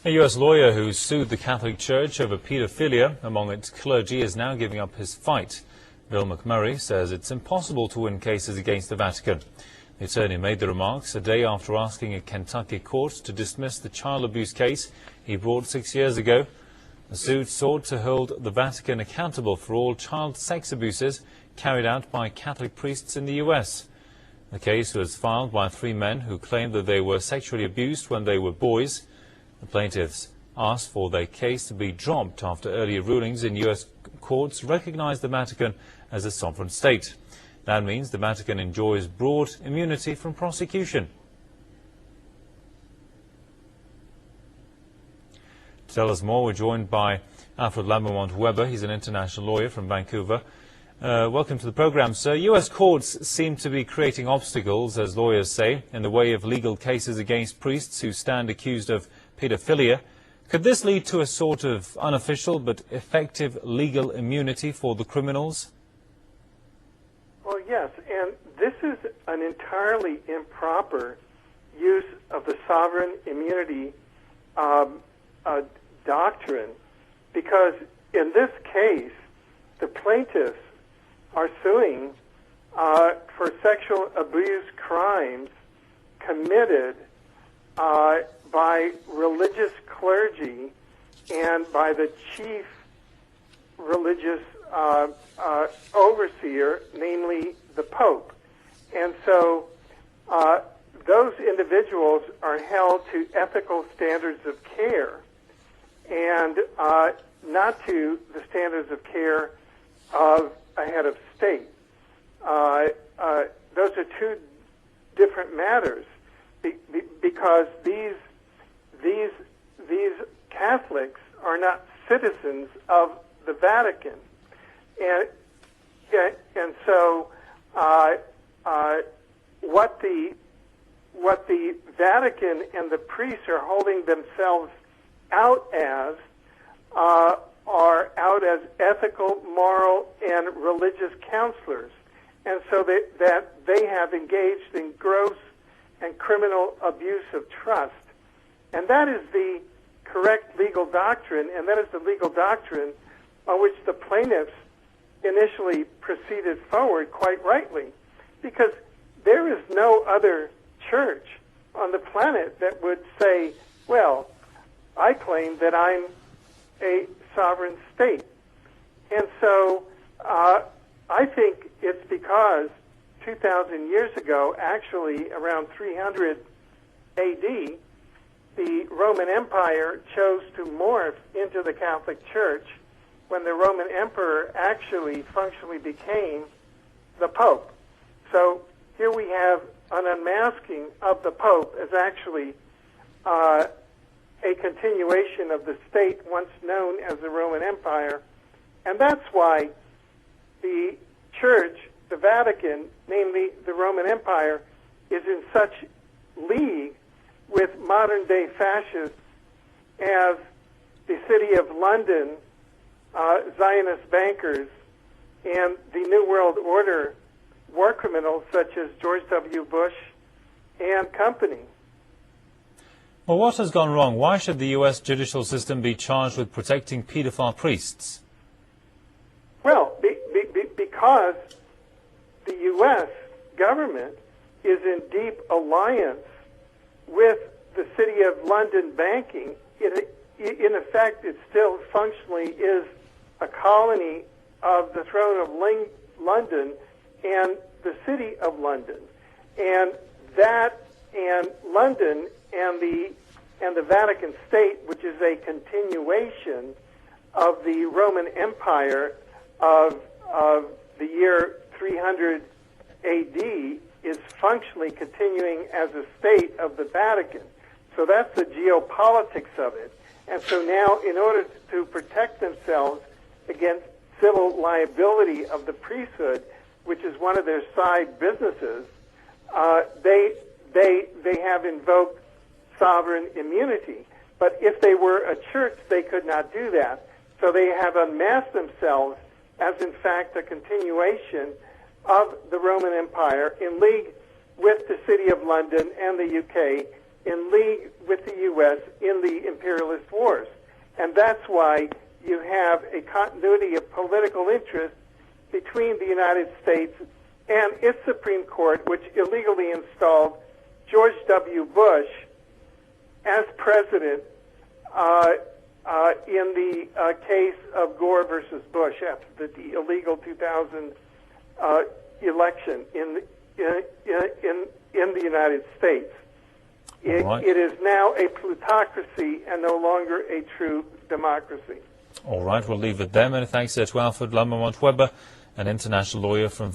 A U.S. lawyer who sued the Catholic Church over pedophilia among its clergy is now giving up his fight. Bill McMurray says it's impossible to win cases against the Vatican. The attorney made the remarks a day after asking a Kentucky court to dismiss the child abuse case he brought 6 years ago. The suit sought to hold the Vatican accountable for all child sex abuses carried out by Catholic priests in the U.S. The case was filed by 3 men who claimed that they were sexually abused when they were boys. The plaintiffs asked for their case to be dropped after earlier rulings in U.S. courts recognized the Vatican as a sovereign state. That means the Vatican enjoys broad immunity from prosecution. To tell us more, we're joined by Alfred Lambermont-Weber. He's an international lawyer from Vancouver. Welcome to the program, sir. U.S. courts seem to be creating obstacles, as lawyers say, in the way of legal cases against priests who stand accused of pedophilia. Could this lead to a sort of unofficial but effective legal immunity for the criminals? Well, yes, and this is an entirely improper use of the sovereign immunity doctrine, because in this case, the plaintiffs are suing for sexual abuse crimes committed by religious clergy and by the chief religious overseer, namely the Pope. And so those individuals are held to ethical standards of care and not to the standards of care of a head of state. Those are two different matters, because these Catholics are not citizens of the Vatican, and so what the Vatican and the priests are holding themselves out as are out as ethical, moral, and religious counselors, and so that they have engaged in gross and criminal abuse of trust. And that is the correct legal doctrine, and that is the legal doctrine on which the plaintiffs initially proceeded forward, quite rightly, because there is no other church on the planet that would say, well, I claim that I'm a sovereign state. And so I think it's because 2,000 years ago, actually around 300 AD, the Roman Empire chose to morph into the Catholic Church when the Roman Emperor actually functionally became the Pope. So here we have an unmasking of the Pope as actually a continuation of the state once known as the Roman Empire. And that's why the Church, the Vatican, namely the Roman Empire, is in such league with modern-day fascists as the City of London, Zionist bankers, and the New World Order war criminals such as George W. Bush and company. Well, what has gone wrong? Why should the U.S. judicial system be charged with protecting pedophile priests? Well, because the U.S. government is in deep alliance with the City of London banking. In effect, it still functionally is a colony of the throne of London and the City of London. And that and London and the Vatican State, which is a continuation of the Roman Empire of the year 300 AD, is functionally continuing as a state of the Vatican. So that's the geopolitics of it. And so now, in order to protect themselves against civil liability of the priesthood, which is one of their side businesses, they have invoked sovereign immunity. But if they were a church, they could not do that. So they have unmasked themselves as, in fact, a continuation of the Roman Empire in league with the City of London and the UK in league with the U.S. in the imperialist wars. And that's why you have a continuity of political interest between the United States and its Supreme Court, which illegally installed George W. Bush as president in the case of Gore versus Bush after the illegal 2000 election in the United States. It is now a plutocracy and no longer a true democracy. All right, we'll leave it there. Many thanks to Alfred Lambermont-Weber, an international lawyer from